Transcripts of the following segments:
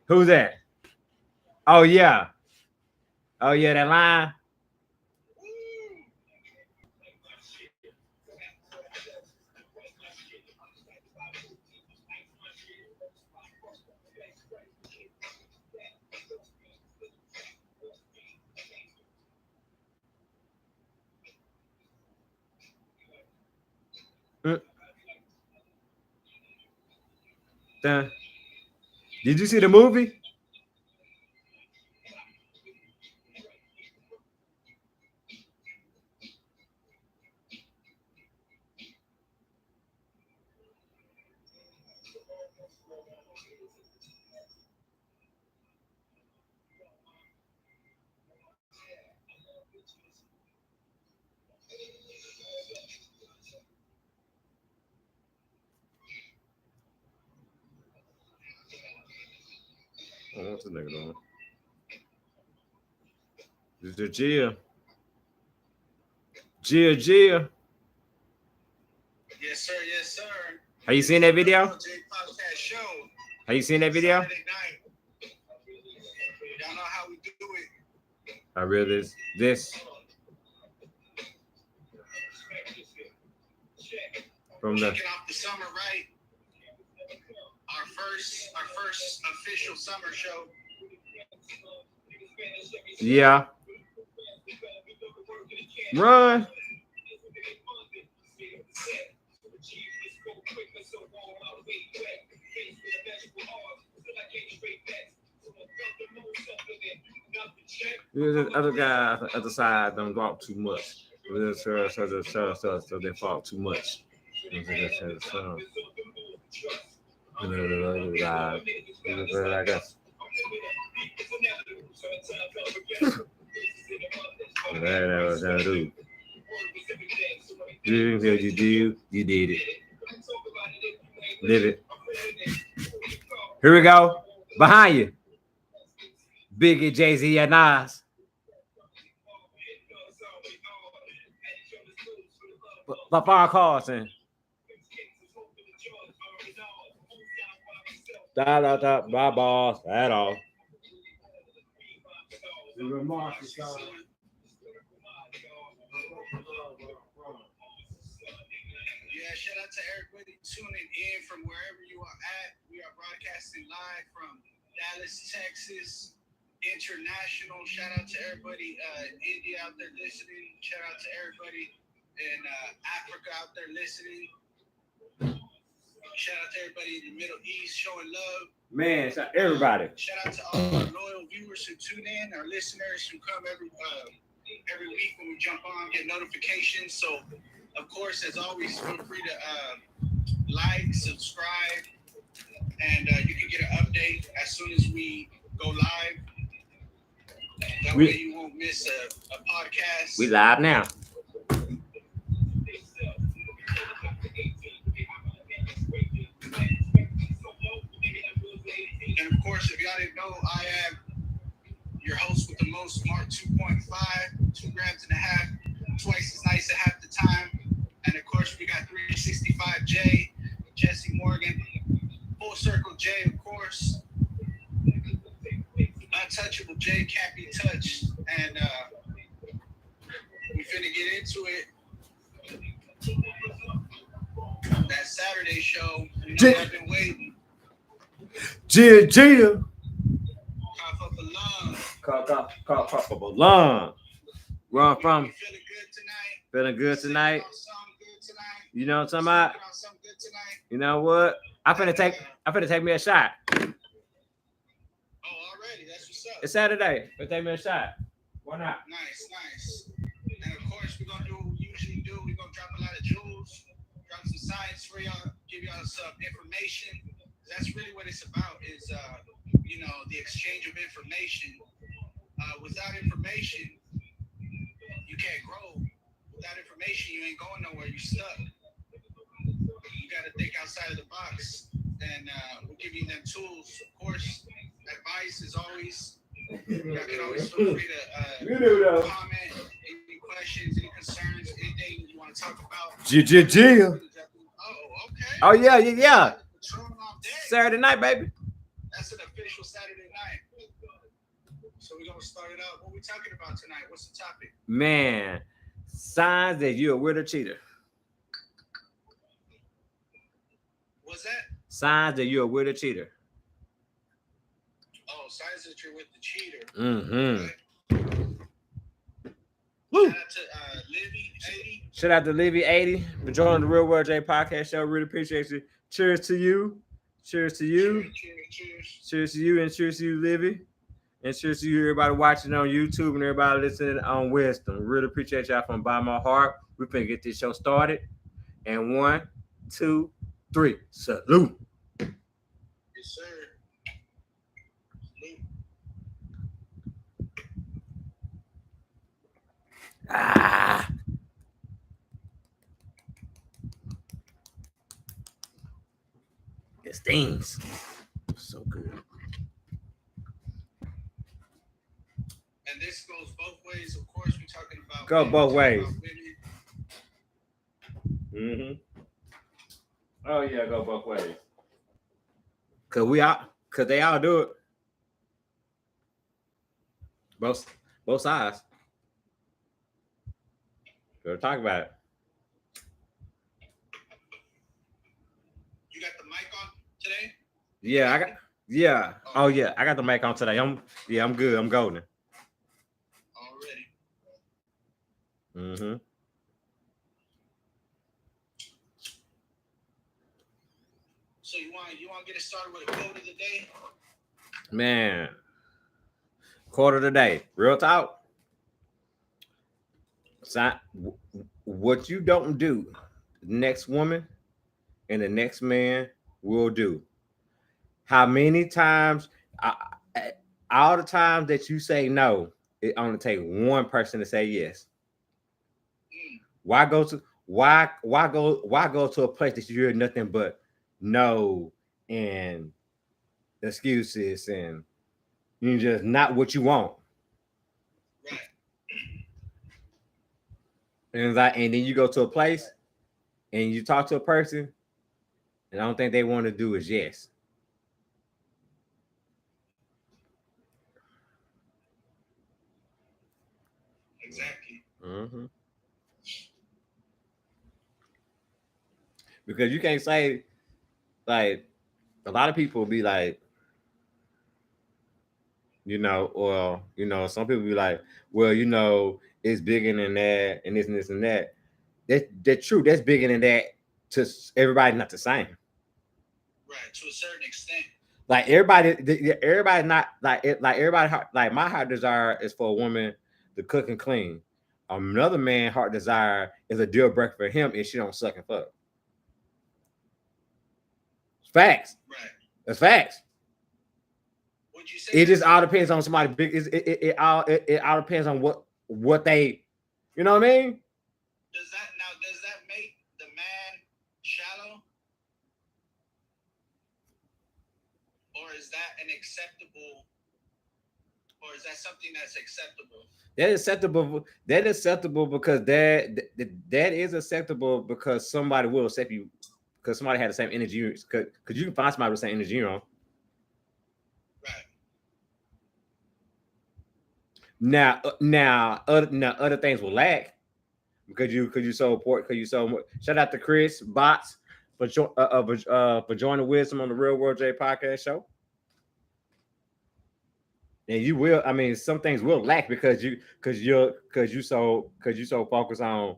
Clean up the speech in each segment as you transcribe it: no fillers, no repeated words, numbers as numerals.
Who's that? Oh yeah. Oh yeah, that line. Mm. Did you see the movie? Oh, what's the nigga doing? This is Gia. Gia. Yes, sir. Yes, sir. Have you seen that video? Have you seen that video? Saturday night. Y'all know how we do it. I realized this from the kicking off the summer, right? Our first official summer show. yeah. Run. The other guy on the other side don't walk too much. So they fall too much. I guess. You did it. Live it. Here we go. Behind you. Biggie, Jay-Z, and Nas. Lamar Carlson. Bye, boss. At all. Yeah, shout out to everybody tuning in from wherever you are at. We are broadcasting live from Dallas, Texas, international. Shout out to everybody India out there listening. Shout out to everybody in Africa out there listening. Shout out to everybody in the Middle East showing love. Man, shout everybody. Shout out to all our loyal viewers who tune in, our listeners who come every week when we jump on, get notifications. So, of course, as always, feel free to like, subscribe, and you can get an update as soon as we go live. That way you won't miss a podcast. We live now. And of course, if y'all didn't know, I am your host with the most, Mark 2.5, 2 grams and a half, twice as nice at half the time. And of course, we got 365 J, Jesse Morgan, Full Circle J, of course, Untouchable J, can't be touched. And we finna get into it. That Saturday show, you know, I've been waiting. Gia. Cough up a lung. Cough up a lung. Where I'm from. Feeling good tonight. Feeling good tonight. Something good tonight. You know what I'm talking about? Something good tonight. You know what? I'm finna take me a shot. Oh, already. That's what's up. It's Saturday. Let's take me a shot. Why not? Nice. And of course, we're gonna do what we usually do. We're gonna drop a lot of jewels, drop some science for y'all, give y'all some information. That's really what it's about, is the exchange of information. Without information, you can't grow. Without information, you ain't going nowhere. You're stuck. You got to think outside of the box, and we'll give you them tools. Of course, advice is always. Y'all can always feel free to comment, any questions, any concerns, anything you want to talk about. Gia. Oh, okay. Oh yeah. Saturday night, baby. That's an official Saturday night. So we're gonna start it out. What we talking about tonight? What's the topic? Man, signs that you're a weirdo cheater. What's that? Signs that you're a weirdo cheater. Oh, signs that you're with the cheater. Mm-hmm. Right? Woo. Shout out to Livy 80. Shout out to Livy 80 for joining the Real World J podcast show. Really appreciate you. Cheers to you. Cheers to you. Cheers. Cheers to you, and cheers to you, Livy. And cheers to you, everybody watching on YouTube and everybody listening on Wisdom. Really appreciate y'all from bottom of my heart. We're finna get this show started. And 1, 2, 3. Salute. Yes, sir. Salute. Ah. It stings. So good. And this goes both ways. Of course, we're talking about Go men, both we're talking ways. about women. Mm-hmm. Oh yeah, go both ways. Cause they all do it. Both sides. Go talk about it. You got the mic on today? Yeah, I got. Yeah. Oh yeah, I got the mic on today. I'm good. I'm golden. Already. Mm-hmm. So you want to get it started with a quote of the day? Man, quarter of the day. Real talk. What you don't do, the next woman and the next man will do. How many times, all the times that you say no, it only takes one person to say yes. Why go to a place that you hear nothing but no and excuses and you just not what you want. Right. And then you go to a place and you talk to a person and I don't think they want to do is yes. Exactly. Mm-hmm. Because you can't say, like, a lot of people be like, some people be like, well, it's bigger than that and this and this and that. That's true. That's bigger than that to everybody, not the same. Right, to a certain extent. Like everybody not like it. Like everybody, like my heart desire is for a woman to cook and clean. Another man heart desire is a deal breaker for him if she don't suck and fuck. Facts. Right. That's facts. Would you say it just all depends on somebody big. It all depends on what they, you know what I mean? Does that make the man shallow? Or is that something that's acceptable? That is acceptable. That is acceptable because that is acceptable because somebody will accept you because somebody had the same energy. Because you can find somebody with the same energy, Right. Now, other things will lack because you so important. Because you so. Shout out to Chris Bots for joining Wisdom on the Real World J podcast show. And you will. I mean, some things will lack because you so focused on,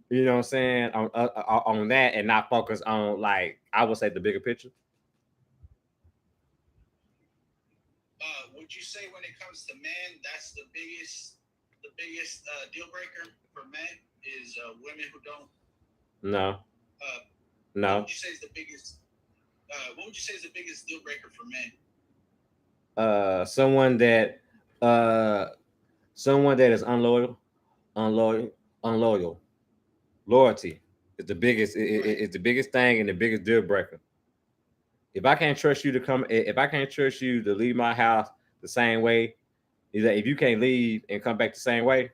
you know what I'm saying, on that and not focus on, like, I would say, the bigger picture. Would you say when it comes to men, that's the biggest deal breaker for men is women who don't? No. No. What would you say is the biggest? What would you say is the biggest deal breaker for men? Someone that is unloyal. Loyalty is the biggest. It's the biggest thing and the biggest deal breaker. If I can't trust you to leave my house the same way, is that if you can't leave and come back the same way,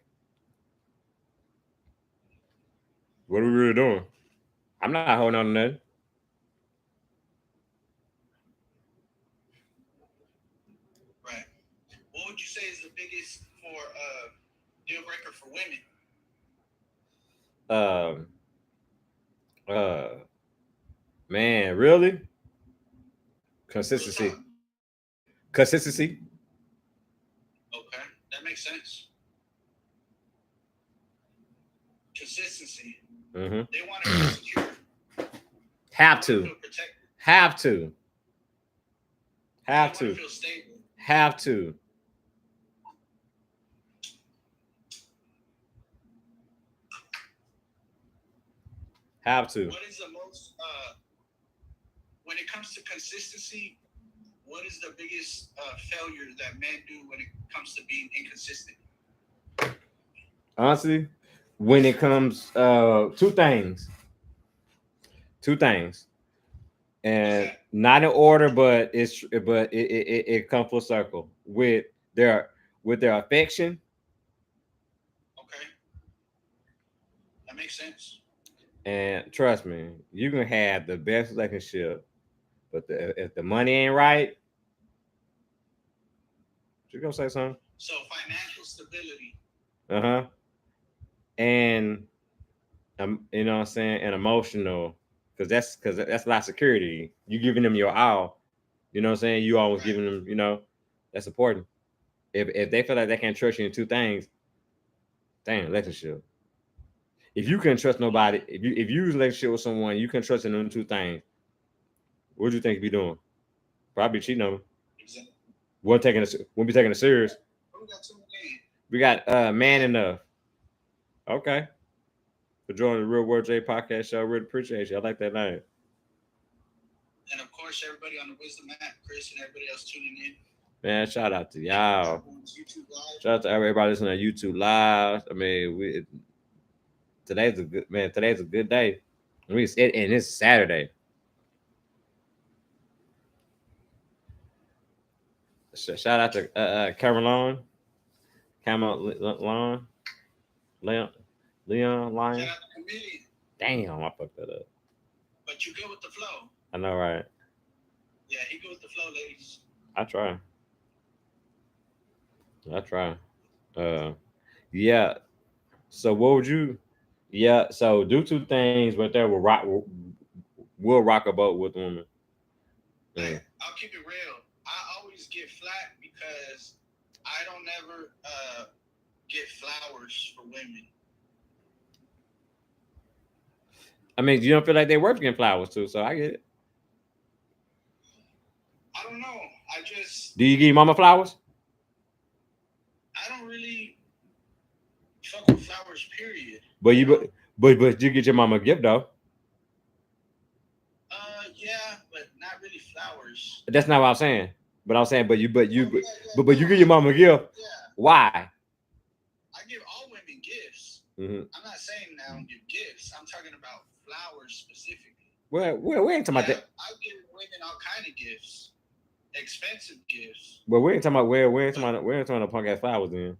what are we really doing? I'm not holding on to nothing. would you say is the biggest for deal breaker for women? Man, really? Real Consistency. talk. Consistency. Okay, that makes sense. Consistency. Mm-hmm. They want to feel secure. Have They want to. feel protected. Have to. They Have want to. feel stable. Have to. Have to. What is the most when it comes to consistency? What is the biggest failure that men do when it comes to being inconsistent? Honestly, when it comes, two things. Two things. And not in order, but it comes full circle with their affection. Okay, that makes sense. And trust me, you can have the best relationship, but if the money ain't right, you gonna say something. So financial stability. Uh-huh. And you know what I'm saying, and emotional, because that's a lot of security. You giving them your all. You know what I'm saying. You always Right. giving them. You know, that's important. If they feel like they can't trust you in two things, dang, relationship. If you can trust nobody, if you use a relationship with someone, you can trust in them two things. What do you think you be doing? Probably cheating on them. Exactly. Won't be taking it serious. Who got too many? We got man enough. Okay. For joining the Real World J podcast show. I really appreciate you. I like that name. And of course, everybody on the Wisdom app, Chris, and everybody else tuning in. Man, shout out to y'all. YouTube Live. Shout out to everybody listening on YouTube Live. I mean, today's a good man. Today's a good day. And it's Saturday. Shout out to Caroline, Cameron, Leon Lion. Shout out to Chameleon. Damn, I fucked that up. But you go with the flow. I know, right? Yeah, he goes with the flow, ladies. I try. Yeah. So what would you? Yeah. So do two things right there will rock a boat with women. Like, I'll keep it real. I always get flat because I don't ever get flowers for women. I mean, you don't feel like they're worth getting flowers too, so I get it. I don't know. I just Do you give your mama flowers? I don't really fuck with flowers. Period. But you get your mama a gift though. Yeah, but not really flowers. That's not what I'm saying. But I'm saying, but you Yeah, you give your mama a gift. Yeah, Why? I give all women gifts. Mm-hmm. I'm not saying I don't give gifts. I'm talking about flowers specifically. Well, we ain't talking about that. I give women all kind of gifts, expensive gifts. But we ain't talking about we ain't talking about no punk ass flowers then.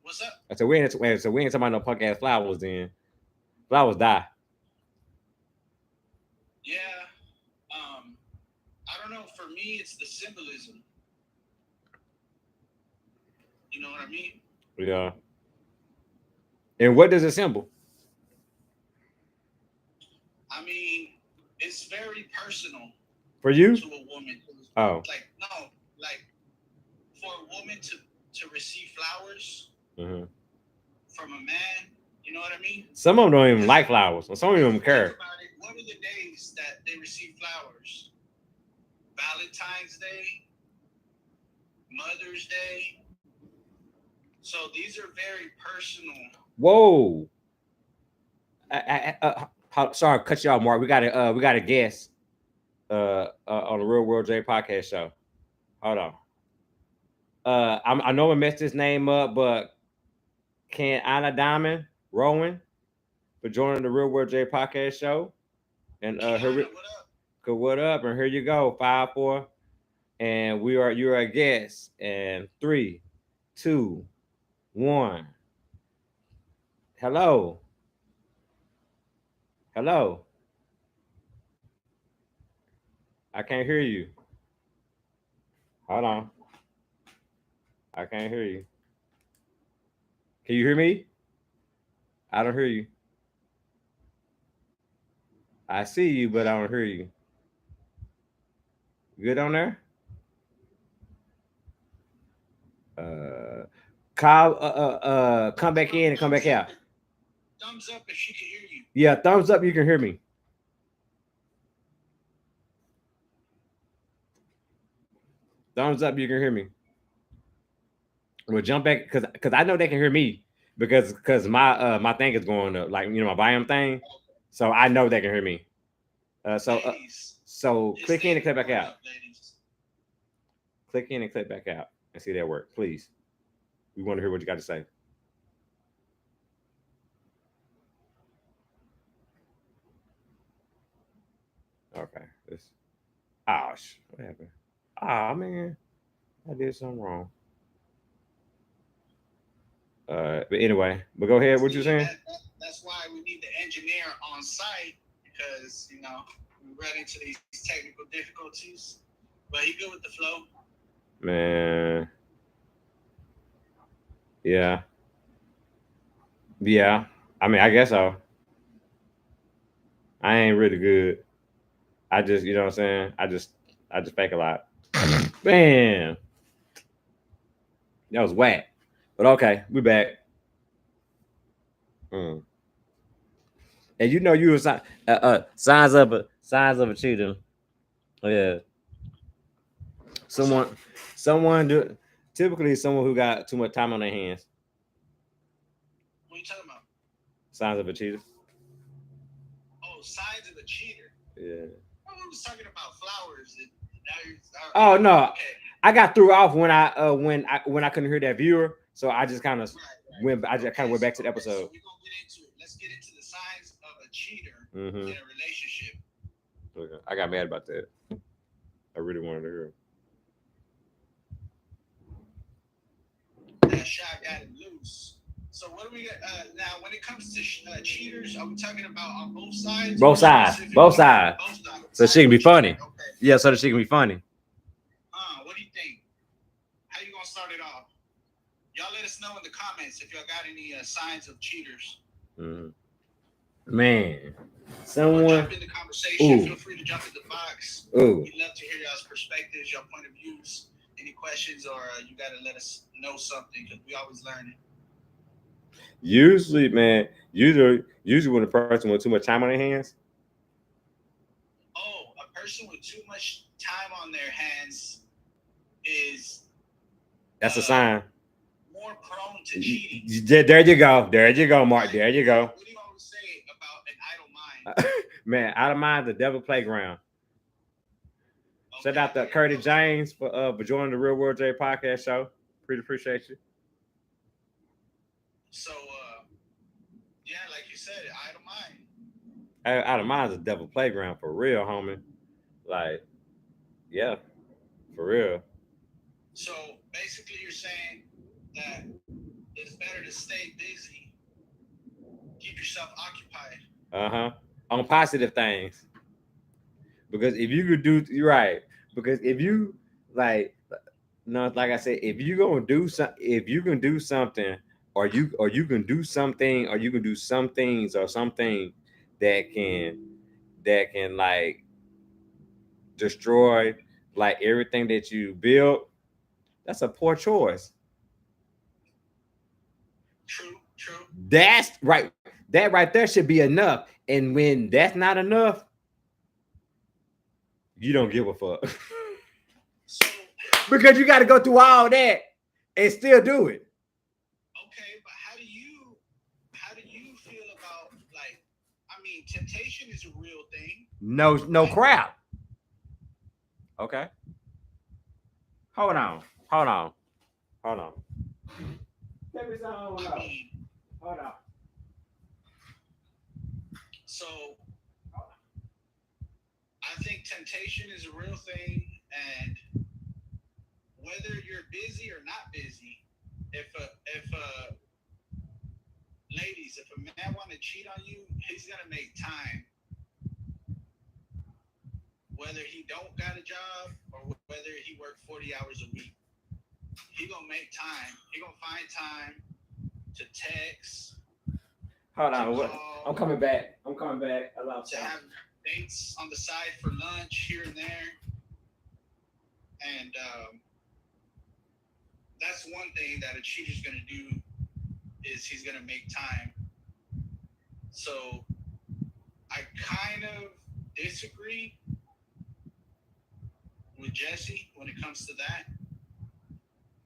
What's up? I said we ain't talking about no punk ass flowers then. Flowers die. Yeah. I don't know. For me, it's the symbolism. You know what I mean? Yeah. And what does it symbol? I mean, it's very personal For you? to a woman. Oh. Like for a woman to receive flowers Mm-hmm. from a man. You know what I mean? Some of them don't even like flowers. Some of them don't even care. Think about it. What are the days that they receive flowers? Valentine's Day, Mother's Day. So these are very personal. Whoa. Sorry, cut you off, Mark. We got a guest on the Real World J podcast show. Hold on. I know I messed his name up, but can Anna Diamond Rowan for joining the Real World J podcast show? And what up? And here you go, 5-4. And you're a guest. And 3, 2, 1. Hello. I can't hear you. Hold on. I can't hear you. Can you hear me? I don't hear you. I see you, but I don't hear you. Good on there? Uh, Kyle, come back in and come back out. Thumbs up if she can hear you. Yeah, thumbs up. You can hear me. Thumbs up. You can hear me. We'll jump back because I know they can hear me because my thing is going up, like my volume thing. So I know they can hear me. So click in and click back out. Click in and click back out and see that work, please. We want to hear what you got to say. Okay. What happened? Man, I did something wrong. But anyway, go ahead. What you saying? That's why we need the engineer on site because we run into these technical difficulties. But he good with the flow. Man. Yeah. Yeah. I mean, I guess so. I ain't really good. I just, you know what I'm saying? I just fake a lot. Man. That was whack. But okay, we back. And you were signs of a cheater. Yeah. Typically someone who got too much time on their hands. What are you talking about? Signs of a cheater. Oh, signs of a cheater. Yeah. I was talking about flowers. Oh no. Okay. I got threw off when I couldn't hear that viewer, so I just kind of went. I just kind of went back to the episode. So we're gonna get into it. Let's get into the signs of a cheater in a relationship. Okay. I got mad about that. I really wanted to hear. That shot got him loose. So what do we got now? When it comes to cheaters, are we talking about on both sides? Both sides. So she can be funny. Okay. Yeah, so that she can be funny. What do you think? How you gonna start it off? Y'all let us know in the comments if y'all got any signs of cheaters. Man, someone jump in the conversation. Feel free to jump in the box. We'd love to hear y'all's perspectives, your point of views, any questions, or you gotta let us know something because we always learning. Usually when a person with too much time on their hands. Oh, a person with too much time on their hands is that's a sign. More prone to cheating. There you go, Mark. There you go. What do you always say about an idle mind? Man, idle mind, the devil playground. Okay. Shout out to Curtis James for joining the Real World J podcast show. Pretty appreciate you. So, yeah, like you said, idle mind. Idle mind is the devil playground for real, homie. Like, yeah, for real. So basically, you're saying that it's better to stay busy, keep yourself occupied. On positive things. Because if you could do, you're right. Because if you like I said, if you can do something, or you can do something, or you can do some things or something that can like destroy like everything that you build, that's a poor choice. True. That's right. That right there should be enough. And when that's not enough, you don't give a fuck. Because you got to go through all that and still do it. Okay, but how do you feel about, like, I mean, temptation is a real thing. No crap. Okay. Hold on. Let me hold on. So I think temptation is a real thing, and whether you're busy or not busy, if a man want to cheat on you, he's gonna make time. Whether he don't got a job or whether he worked 40 hours a week. he gonna make time. He gonna find time to text, Hold to on. What? call, I'm coming back. I lost to have dates on the side for lunch here and there. And that's one thing that a cheater's gonna do is he's gonna make time. So I kind of disagree with Jesse when it comes to that,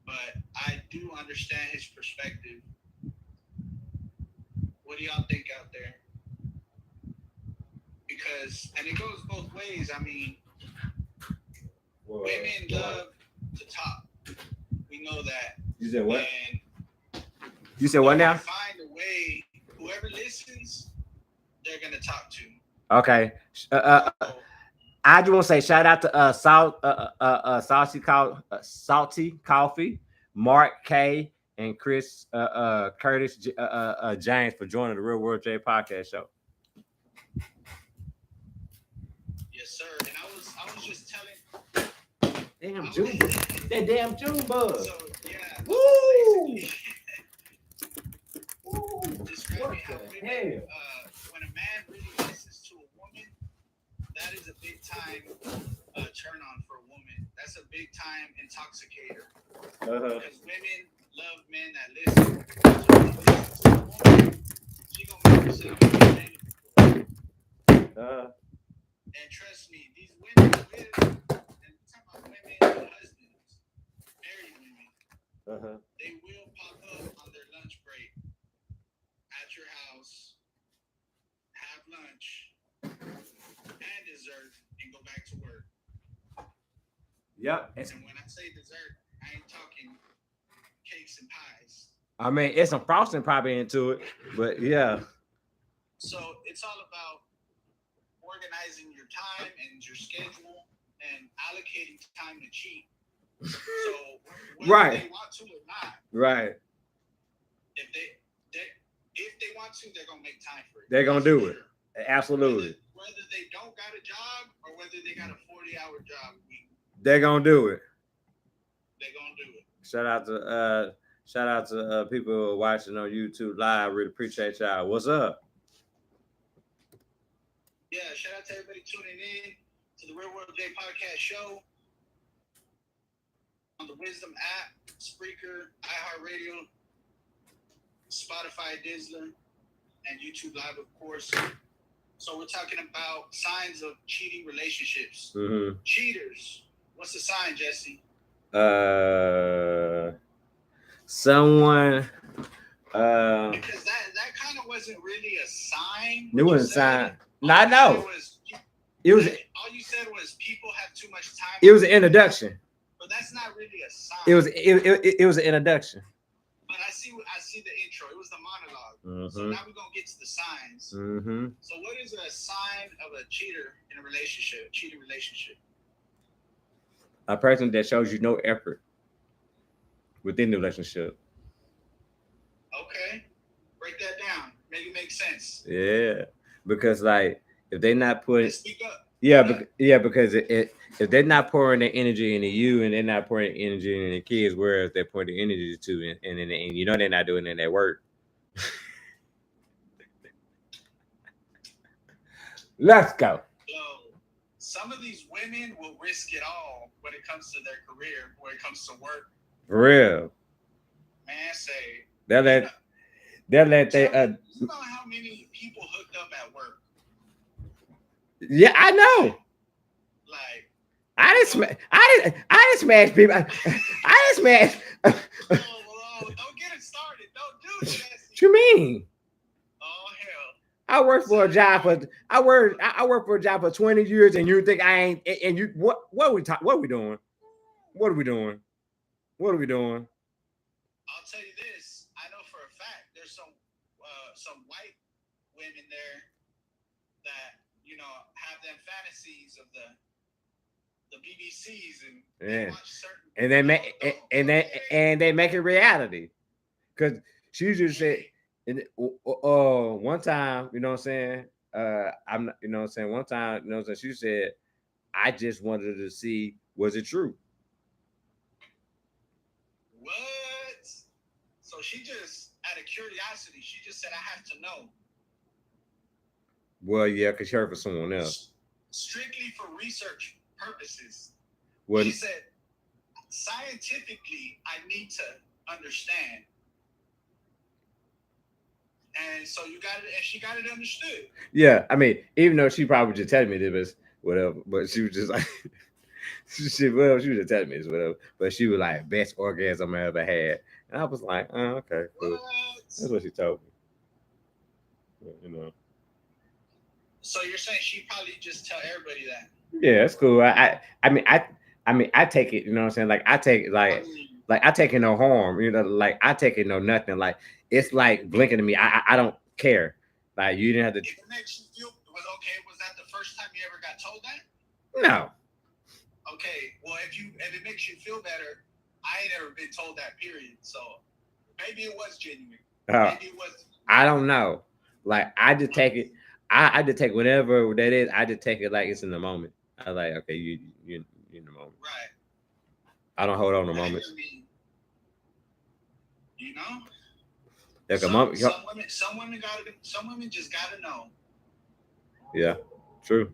but I do understand his perspective. What do y'all think out there? Because, and it goes both ways. I mean, women love to talk. We know that. You said what? And You said what now? find a way. Whoever listens, they're gonna talk to. Okay. I just want to say shout out to Salty Coffee, Mark K, and Chris Curtis James for joining the Real World J podcast show. Yes, sir. And I was just telling. Damn June, that damn June bug. So yeah. Woo! Describing how women, when a man really listens to a woman, that is a big time turn on for a woman. That's a big time intoxicator. Because women love men that listen. So when she listens to a woman, she gonna make herself available. And trust me, these women live, and I'm talking about women, husbands, married women. They will pop up on their lunch break at your house, have lunch and dessert, and go back to work. Yep. And when I say dessert, I ain't talking cakes and pies. I mean, it's some frosting probably into it, but yeah. So it's all about organizing your time and your schedule and allocating time to cheat. So whether they want to or not, right. If they want to, they're gonna make time for it. They're gonna do it. Absolutely. Whether they don't got a job or whether they got a 40-hour job week, they're gonna do it. They're gonna do it. Shout out to people watching on YouTube live. Really appreciate y'all. What's up? Yeah, shout out to everybody tuning in to the Real World J podcast show on the Wisdom app, Spreaker, iHeartRadio, Spotify, Dizzler, and YouTube Live, of course. So we're talking about signs of cheating relationships. Mm-hmm. Cheaters. What's the sign, Jesse? Someone. Because that kind of wasn't really a sign. It wasn't a sign. No, I know. It was. All you said was people have too much time. It was an introduction. But that's not really a sign. It was an introduction. But I see the intro. It was the monologue. So now we're gonna get to the signs. So what is a sign of a cheater in a relationship? Cheating relationship. A person that shows you no effort within the relationship. Okay, break that down. Make it make sense. Yeah, because like if they're not putting, speak up. Because if they're not pouring their energy into you and they're not pouring energy into the kids, whereas they're pouring the energy to, and you know they're not doing it in their work. Let's go. So some of these women will risk it all when it comes to their career, when it comes to work. For real. Man, say they'll let you know how many people hooked up at work? Yeah, I know. Like I didn't smash people. I didn't smash. Don't get it started. Don't do it. What you mean? Oh hell! I worked for a job for 20 years, and you think I ain't? And you what are we doing? What are we doing? What are we doing? I'll tell you this. I know for a fact there's some white women there that have them fantasies of the BBCs and they watch certain and they make it reality. Because she just said, one time, you know what I'm saying? One time, she said, I just wanted to see, was it true? What? So she just, out of curiosity, she just said, I have to know. Well, yeah, because she heard from someone else. Strictly for research purposes. Well, She said, scientifically, I need to understand. And so you got it, and she got it understood. yeah, I mean, even though she probably just telling me this, whatever, but she was just like, she was just telling me this, whatever. But she was like, best orgasm I ever had. And I was like, oh, okay, cool. What? That's what she told me. You know. So you're saying she probably just tell everybody that? Yeah, it's cool. I take it, you know what I'm saying? Like I take it I like mean, I take it no harm, you know, like I take it no nothing. Like it's like blinking to me. I don't care. Like you didn't have to if it makes you feel, was okay, was that the first time you ever got told that? no. Okay, well, if it makes you feel better, I ain't ever been told that. Period. So maybe it was genuine. Maybe it was. I don't know. Like I just take it. I just take whatever that is. I just take it like it's in the moment. I like okay, you in the moment. Right. I don't hold on to I moments. mean, you know, Like a some, moment. some women just gotta know. Yeah, true.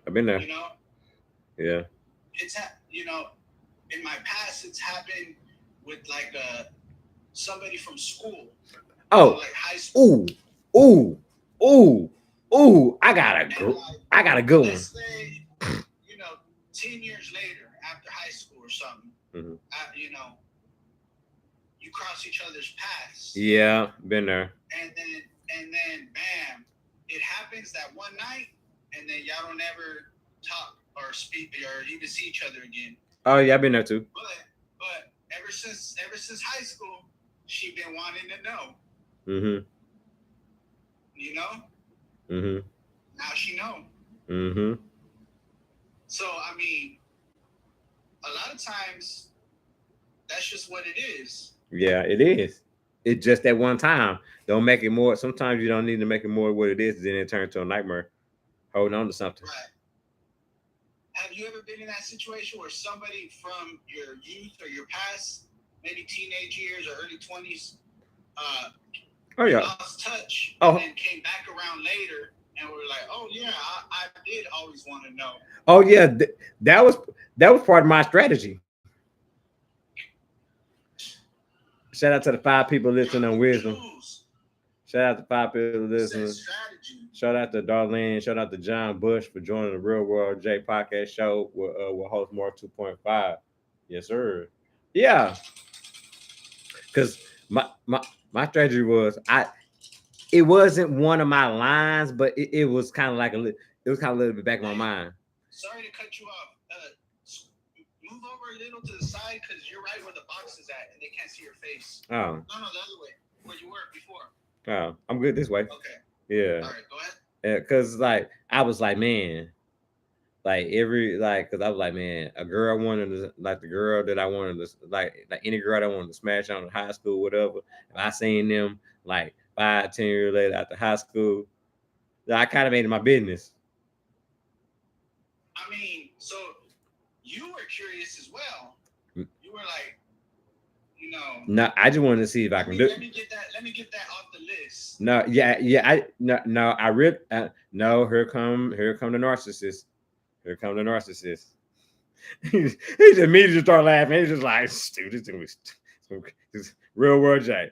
I've been there. You know, Yeah. you know, in my past, it's happened with like somebody from school. Oh, like high school. ooh, ooh, ooh! I got a And good. like, I got a good one. let's say, 10 years later, after high school or something, Mhm. You cross each other's paths. Yeah, been there. And then, bam, it happens that one night, and then y'all don't ever talk or speak or even see each other again. Oh yeah, I've been there too. But ever since high school, she been wanting to know. Mm-hmm. You know. Mm-hmm. Now she know. Mm-hmm. So I mean, a lot of times that's just what it is. Yeah, it is. It's just that one time. Don't make it more. Sometimes you don't need to make it more what it is, then it turns to a nightmare. Holding on to something. Right. Have you ever been in that situation where somebody from your youth or your past, maybe teenage years or early 20s, oh yeah, lost touch and then came back around later and were like, oh yeah, I did always want to know. Oh yeah, that was part of my strategy. Shout out to the 5 people listening on Wisdom. Shout out to 5 people listening. Shout out to Darlene. Shout out to John Bush for joining the Real World J podcast show with host Mark 2.5. Yes, sir. Yeah, because my strategy was it wasn't one of my lines, but it was kind of like it was kind of a little bit back in my mind. Sorry to cut you off. Move over a little to the side because you're right where the box is at and they can't see your face. Oh. No, the other way where you were before. Oh, I'm good this way. Okay. Yeah. All right, go ahead. Yeah, cause like I was like, man, like cause I was like, man, a girl wanted to like the girl that I wanted to like any girl that I wanted to smash on in high school, whatever. If I seen them like 5-10 years later after high school, I kind of made it my business. I mean, so you were curious as well. You were like, No, I just wanted to see if I can do. Let me get that off the list. No, yeah. I really no. Here come the narcissist. Here come the narcissist. he just immediately start laughing. He's just like, stupid. This real world Jay.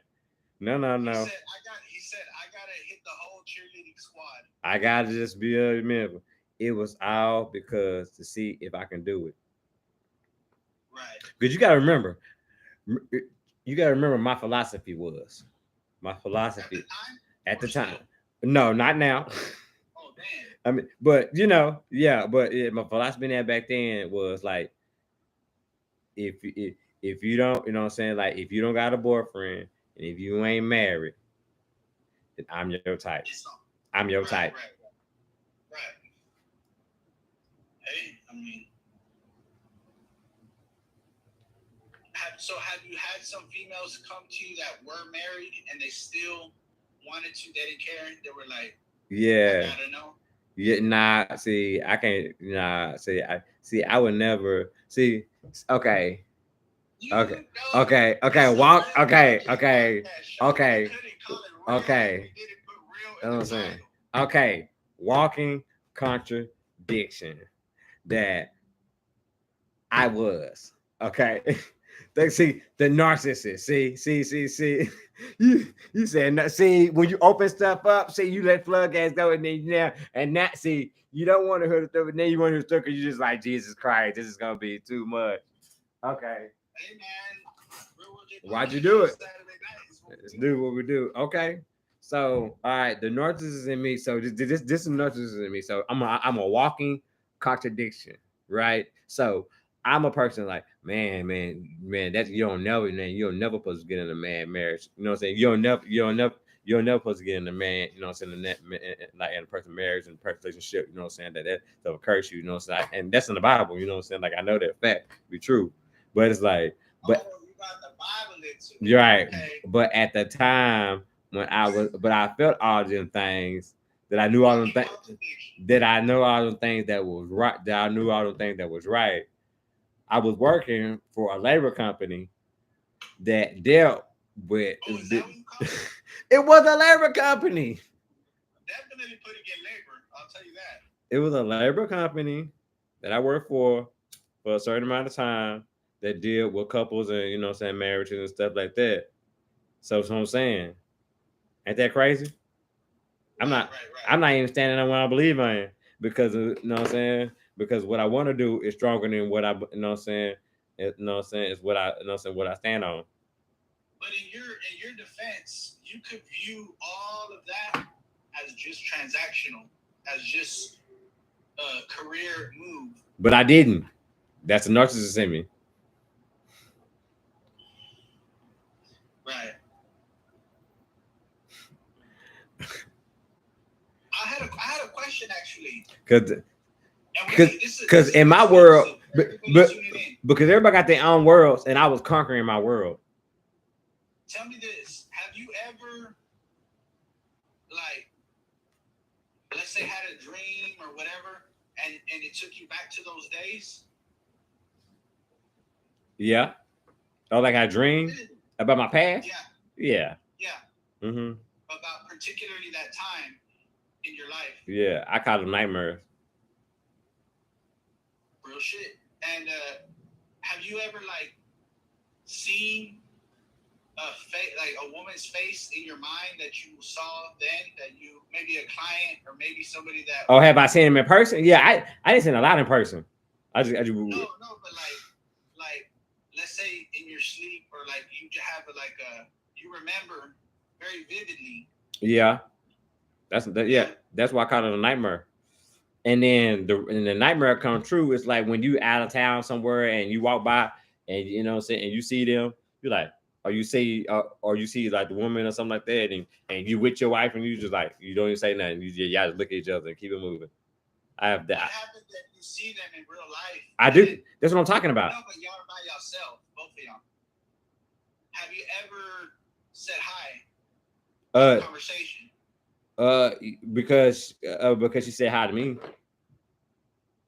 No. He said, I gotta hit the whole cheerleading squad. I gotta just be a member. It was all because to see if I can do it. Right. Because you gotta remember. You gotta remember my philosophy was. My philosophy at the time. No, not now. Oh damn. I mean, but my philosophy back then was like, if you don't, you know what I'm saying, like if you don't got a boyfriend and if you ain't married, then I'm your type. I'm your type. Right. Hey, I mean, have you had some females come to you that were married and they still wanted to? They didn't care. They were like, yeah, I gotta know. Yeah, nah. See, I can't. Nah. See, I would never. See, okay. Okay. Okay. Okay. Walk. Okay. Okay. Okay. Okay. You know what I'm saying? Okay. Walking contradiction that I was. Okay. They see the narcissist. See. You said no. See, when you open stuff up, see, you let floodgates go, and then and that see, you don't want to hear the stuff, and then you want to hear the stuff because you just like Jesus Christ. This is gonna be too much. Okay. Hey man, Why'd you do it? Let's do what we do. Okay. So, all right, the narcissist in me. So this is narcissist in me. So I'm a walking contradiction, right? So I'm a person like, man, that's you don't know, man. You'll never supposed to get in a man marriage. You know what I'm saying? You'll never supposed to get in a man, you know what I'm saying, like in a person marriage and person relationship, you know what I'm saying, that'll curse you, you know what I'm saying? And that's in the Bible, you know what I'm saying? Like I know that fact be true. But it's like, but you got the Bible into you're right. Okay. But at the time when I felt all them things that I knew all them things that I know all them things that was right. That I knew all them things that was right. I was working for a labor company that dealt with. Oh, is that what you call it? It was a labor company. Definitely put it in labor. I'll tell you that. It was a labor company that I worked for a certain amount of time that deal with couples and you know what I'm saying marriages and stuff like that. So that's what I'm saying. Ain't that crazy? I'm not even standing on what I believe I am because you know what I'm saying? Because what I want to do is stronger than what I you know what I'm saying. You know what I'm saying is what I you know what I'm saying what I stand on. But in your defense, you could view all of that as just transactional, as just a career move. But I didn't. That's a narcissist in me. Right. I had a question actually. Because in my world, because everybody got their own worlds, and I was conquering my world. Tell me this: have you ever, like, let's say, had a dream or whatever, and it took you back to those days? Yeah. Oh, like I dreamed about my past. Yeah. Mm-hmm. About particularly that time in your life. Yeah, I call them nightmares. Real shit. And have you ever like seen a woman's face in your mind that you saw then, that you maybe a client or maybe somebody that? Oh, have I seen him in person? Yeah, I didn't see him a lot in person. I just no, but like let's say in your sleep or like you have you remember very vividly. Yeah, that's why I call it a nightmare. And then the nightmare come true. It's like when you out of town somewhere and you walk by and you know what I'm saying and you see them, you're like, or you see like the woman or something like that, and you with your wife and you just like you don't even say nothing. Y'all just look at each other and keep it moving. I have that. What happens that you see them in real life? I do. That's what I'm talking about. No, but y'all are by yourself, both of y'all. Have you ever said hi? Conversation. Because she said hi to me.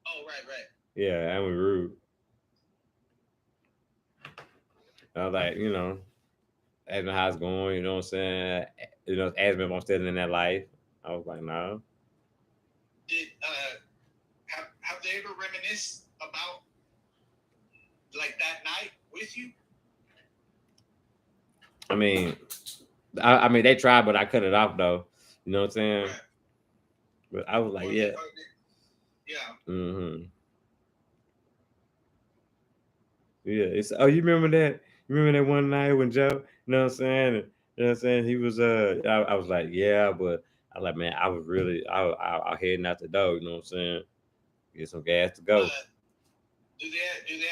Oh, right. Yeah, I'm rude. I was like, you know, asking how it's going, you know what I'm saying? You know, asking if I'm still in that life. I was like, no. Did have they ever reminisced about like that night with you? I mean, they tried, but I cut it off though. You know what I'm saying? Right. But I was like, yeah. Mm-hmm. Yeah. You remember that? You remember that one night when Joe, you know what I'm saying? You know what I'm saying? He was I was like, yeah, but I was like, man, I was really I heading out the door, you know what I'm saying? Get some gas to go. Do they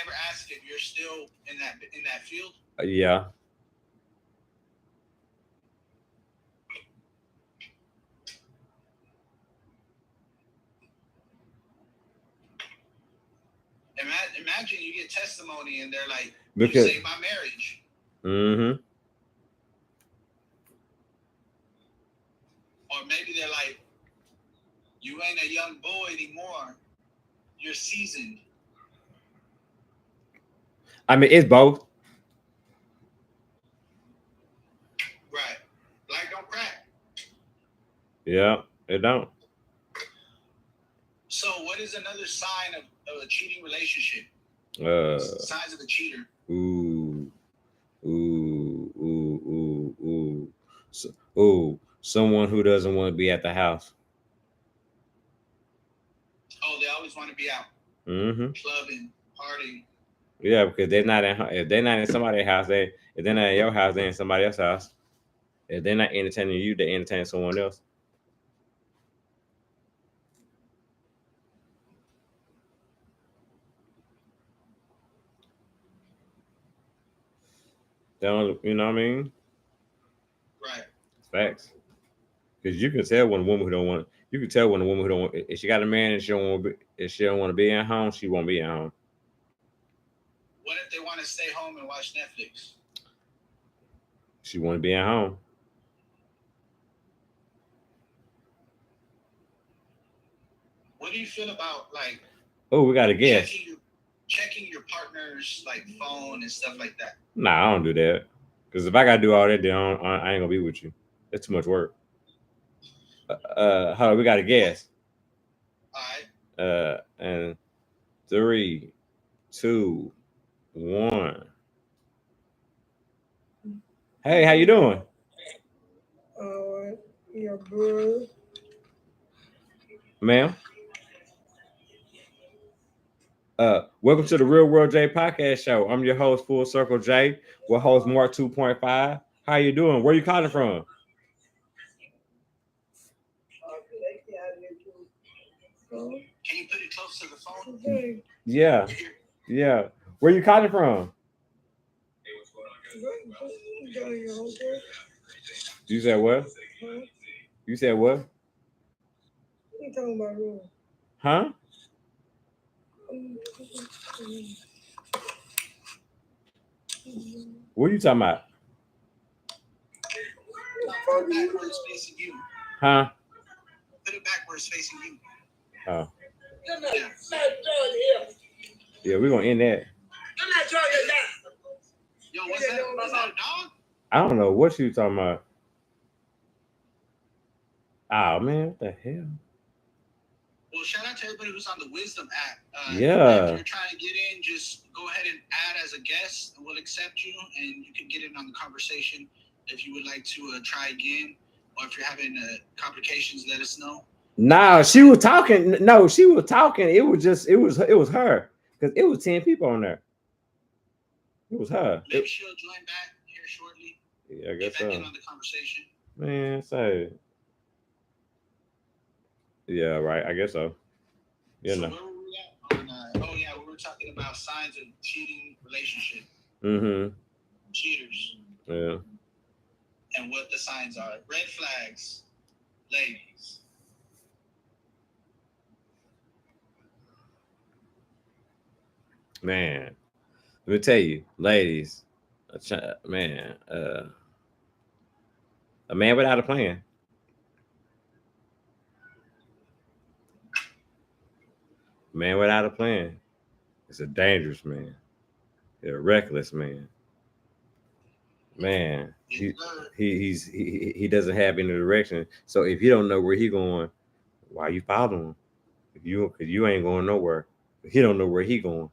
ever ask if you're still in that field? Yeah. Imagine you get testimony and they're like, because, you saved my marriage. Mm-hmm. Or maybe they're like, you ain't a young boy anymore. You're seasoned. I mean, it's both. It don't. So, what is another sign of a cheating relationship? Signs of a cheater. Ooh, ooh, ooh, ooh, ooh. Someone who doesn't want to be at the house. Oh, they always want to be out. Mm-hmm. Clubbing, partying. Yeah, because they're not if they're not in somebody's house, if they're not in your house, they're in somebody else's house. If they're not entertaining you, they're entertaining someone else. They don't, you know what I mean? Right. Facts. Because you can tell when a woman who don't want. You can tell when a woman who don't want. If she got a man and she don't want to be, if she don't want to be at home, she won't be at home. What if they want to stay home and watch Netflix? She want to be at home. What do you feel about like? Oh, we got a guest. Checking your partner's like phone and stuff like that. Nah, I don't do that. Because if I gotta do all that, then I ain't gonna be with you. That's too much work. Hold on, we got a guest. All right. And 3, 2, 1. Hey, how you doing? Yeah, bro. Ma'am. Welcome to the Real World J podcast show. I'm your host, Full Circle J. We're host Mark 2.5. How you doing? Where you calling from? Can you put it close to the phone? Okay. Yeah. Yeah. Where you calling from? You said what? Huh? You said what? What you talking about, bro? Huh? What are you talking about? Put it back where it's facing you. Huh? Put it back where it's facing you. Oh. Yeah. Yeah, we're gonna end that. I'm not trying to die. Yo, what's that? Is that a dog? I don't know what you talking about. Oh man, what the hell? Well, shout out to everybody who's on the Wisdom app. Yeah. If you're trying to get in, just go ahead and add as a guest, and we'll accept you, and you can get in on the conversation. If you would like to try again, or if you're having complications, let us know. No, she was talking. No, she was talking. It was her because it was 10 people on there. It was her. Maybe she'll join back here shortly. Yeah, I guess get back so. in on the conversation. Man, say. Yeah, right. I guess so. So where were we at? We were talking about signs of cheating relationship. Mm-hmm. Cheaters. Yeah. And what the signs are. Red flags, ladies. Man, let me tell you, ladies, man, a man without a plan. Man without a plan is a dangerous man. He's a reckless man. Man, he doesn't have any direction. So if you don't know where he going, why you following him? If you ain't going nowhere. He don't know where he going.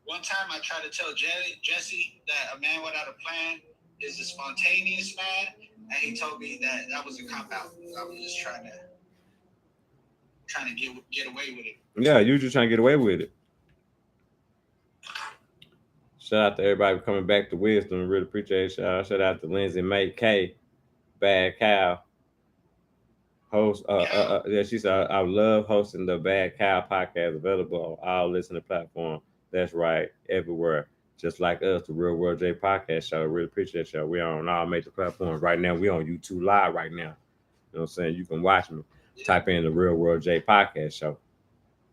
One time I tried to tell Jesse that a man without a plan is a spontaneous man, and he told me that was a cop out. I was just trying to get away with it. Yeah, you just trying to get away with it. Shout out to everybody for coming back to Wisdom. Really appreciate y'all. Shout out to Lindsay May K, Bad Cow. Host, yeah, she said I love hosting the Bad Cow podcast, available on all listening platforms. That's right, everywhere. Just like us, the Real World J podcast show. Really appreciate y'all. We are on all major platforms right now. We on YouTube Live right now. You know what I'm saying? You can watch me. Type in the Real World J podcast show.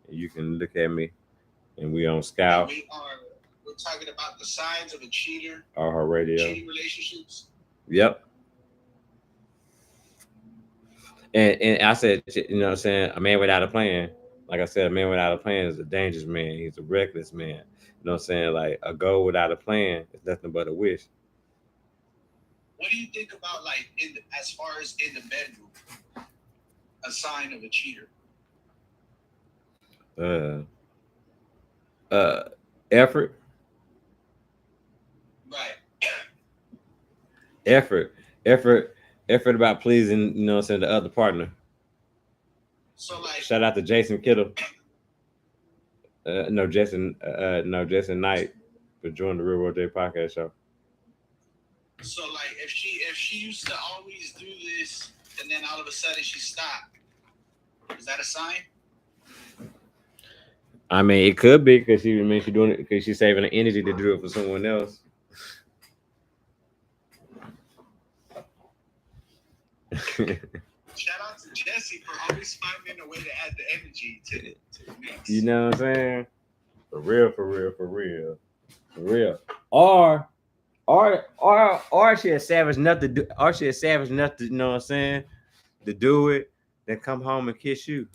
And you can look at me. And we on Scout. We're talking about the signs of a cheater. Our radio. Cheating relationships. Yep. And I said, you know what I'm saying, a man without a plan. Like I said, a man without a plan is a dangerous man. He's a reckless man. You know what I'm saying? Like a goal without a plan is nothing but a wish. What do you think about as far as in the bedroom? a sign of a cheater? Effort. Right. Effort. Effort about pleasing, you know what I'm saying, the other partner. So like, Shout out to Jason Kittle. No, Jason Knight for joining the Real World J podcast show. so like, if she used to always do this, and then all of a sudden she stopped, is that a sign? I mean, it could be because she's doing it because she's saving the energy to do it for someone else. Shout out to Jesse for always finding a way to add the energy to the mix. You know what I'm saying? For real. Or she is savage enough to do, or she is savage enough to, you know what I'm saying, to do it, then come home and kiss you.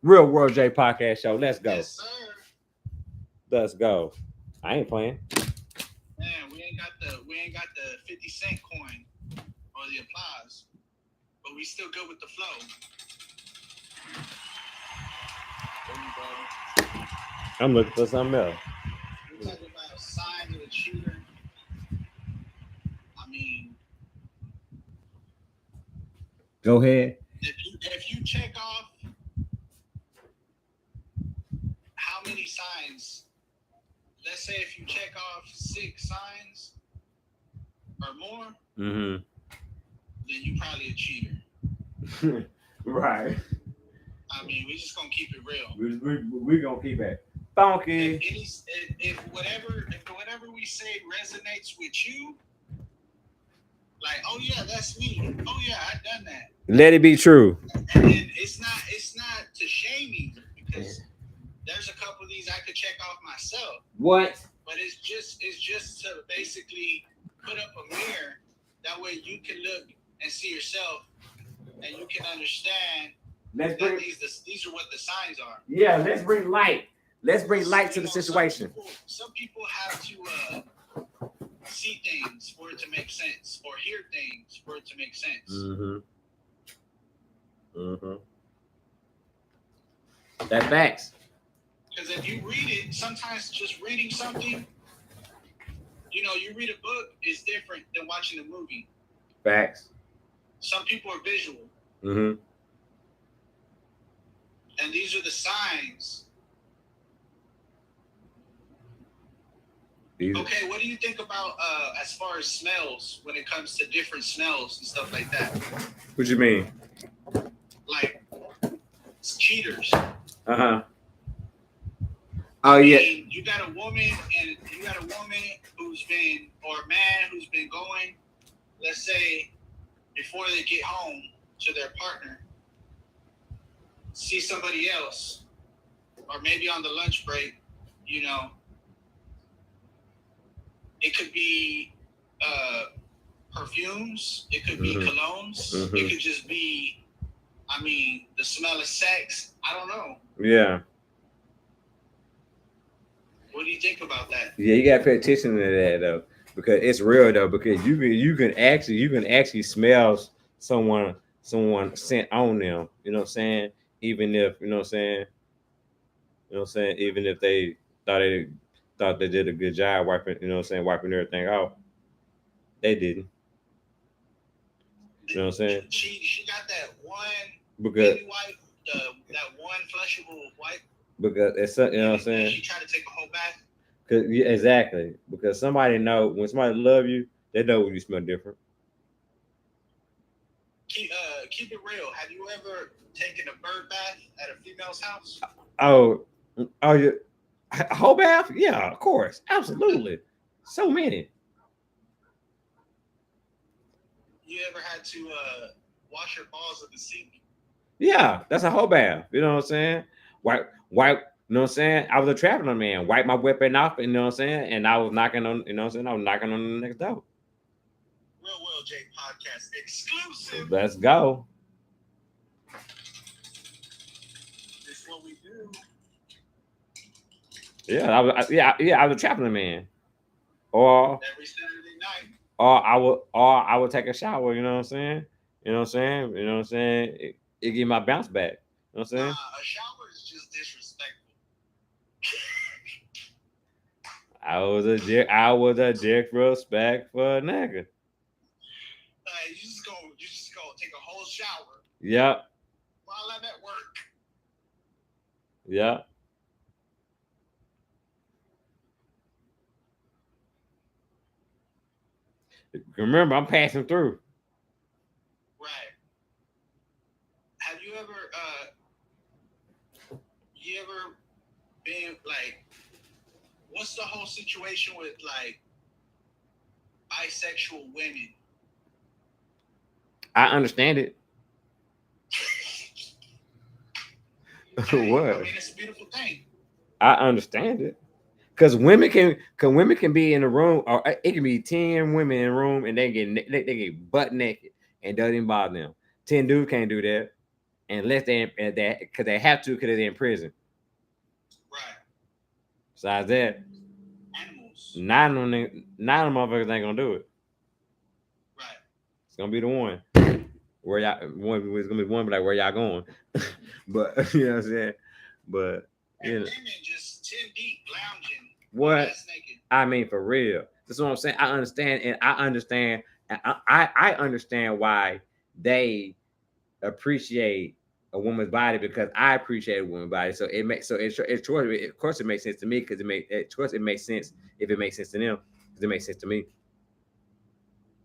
Real World J podcast show. Let's go. Yes, sir. Let's go. I ain't playing. Man, we ain't got the 50 cent coin or the applause, but we still good with the flow. I'm looking for something else. We're talking about signs of a cheater. I mean, Go ahead. if you check off how many signs, let's say if you check off 6 signs or more, Mm-hmm. then you probably a cheater. Right. I mean, we just gonna keep it real. We gonna keep it funky. If whatever we say resonates with you, like, oh yeah, that's me. Oh yeah, I done that. Let it be true. And it's not to shame you, because there's a couple of these I could check off myself. What? But it's just to basically put up a mirror. That way you can look and see yourself, and you can understand that these are what the signs are. Yeah, let's bring light. Let's bring light to the situation. Some people have to see things for it to make sense, or hear things for it to make sense. That's facts. Because if you read it, sometimes just reading something, you read a book is different than watching a movie. Facts. Some people are visual. Mm-hmm. And these are the signs. Okay, what do you think about as far as smells, when it comes to different smells and stuff like that? What you mean? Like cheaters. Uh-huh. Oh yeah. You got a woman who's been, or a man who's been going, let's say, before they get home to their partner, see somebody else, or maybe on the lunch break, it could be perfumes, it could be colognes, it could just be, the smell of sex. I don't know. Yeah. What do you think about that? Yeah, you gotta pay attention to that though, because it's real though. Because you can actually smell someone scent on them. You know what I'm saying? Even if even if they thought they did a good job wiping wiping everything off, they didn't. You know what I'm saying? She got that one because baby wipe, that one flushable wipe. Because it's you know what I'm saying. She tried to take a whole bath. Yeah, exactly. Because somebody know when somebody love you, they know when you smell different. Keep it real. Have you ever taken a bird bath at a female's house? Oh, yeah. A whole bath? Yeah, of course. Absolutely. So many. You ever had to wash your balls at the sink? Yeah, that's a whole bath. You know what I'm saying? Wipe, you know what I'm saying? I was a traveling man. Wipe my weapon off, you know what I'm saying? And I was knocking on, you know what I'm saying? I was knocking on the next door. Real World J podcast exclusive. Let's go. This is what we do. Yeah, I was a traveling man. Or every Saturday night. or I would take a shower. You know what I'm saying? You know what I'm saying? You know what I'm saying? It give my bounce back. You know what I'm Nah, saying? a shower is just disrespectful. I was a disrespectful nigga. You just go take a whole shower Yep. while I'm at work. Yep. Remember, I'm passing through. Right. Have you ever been like, what's the whole situation with like bisexual women? I understand it. Okay, What? I mean, it's a beautiful thing. I understand it. Cause women can be in a room, or it can be 10 women in a room, and they get butt naked and doesn't even bother them. 10 dudes can't do that unless because they have to because they're in prison. Right. Besides that, Animals. nine of them motherfuckers ain't gonna do it. Right. It's gonna be the one where y'all one. It's gonna be one, but like where y'all going? But you know what I'm saying. But And you know women just 10 deep lounging. what? Ass naked. I mean, for real. That's what I'm saying. I understand, and I understand. I understand why they appreciate a woman's body because I appreciate a woman's body. So it makes of course it makes sense to me because of course it makes sense if it makes sense to them because it makes sense to me.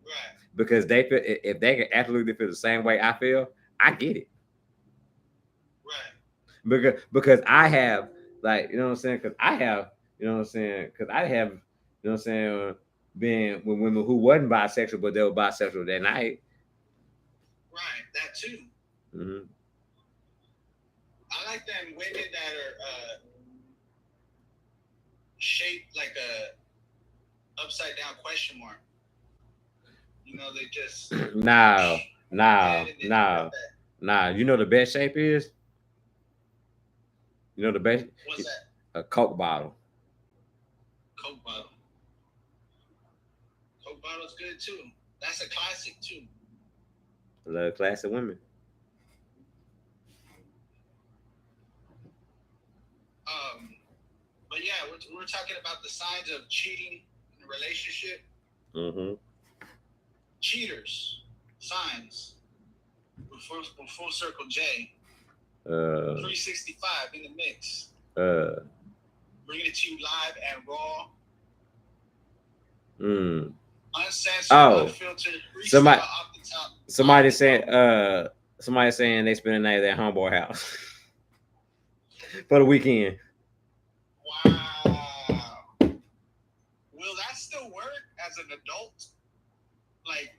Right. Because they feel if they can absolutely feel the same way I feel, I get it. Right. Because I have like you know what I'm saying because I have you know what I'm saying because I have you know what I'm saying been with women who wasn't bisexual but they were bisexual that night. Right. That too. Mm-hmm. I like them women that are shaped like a upside down question mark. You know, they just No. and then You know the best shape is. You know the best. What's that? A Coke bottle. Coke bottle. Coke bottle's good too. That's a classic too. I love classic women. But yeah, we're talking about the signs of cheating in a relationship. Mm-hmm. Cheaters, signs. Full circle J. 365 in the mix. Bringing it to you live and raw. Uncensored, unfiltered. Somebody, off the top. Somebody saying they spend the night at their homeboy house for the weekend. Wow. Will that still work as an adult? Like,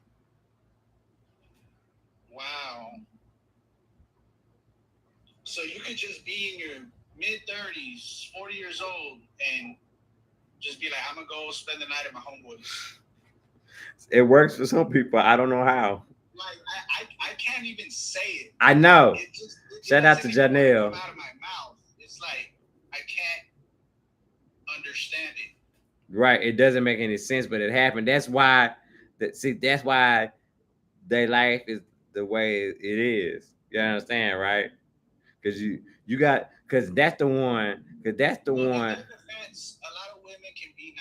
wow. So you could just be in your mid-30s, 40 years old, and just be like, I'm going to go spend the night at my homeboys. It works for some people. I don't know how. Like, I can't even say it. I know. It Shout out to Janelle. Out of my mouth. It's like, I can't understand it. Right. It doesn't make any sense, but it happened. That's why that's why their life is the way it is. You understand, right? Because because that's the one. Because that's the one. In defense, a lot of women can be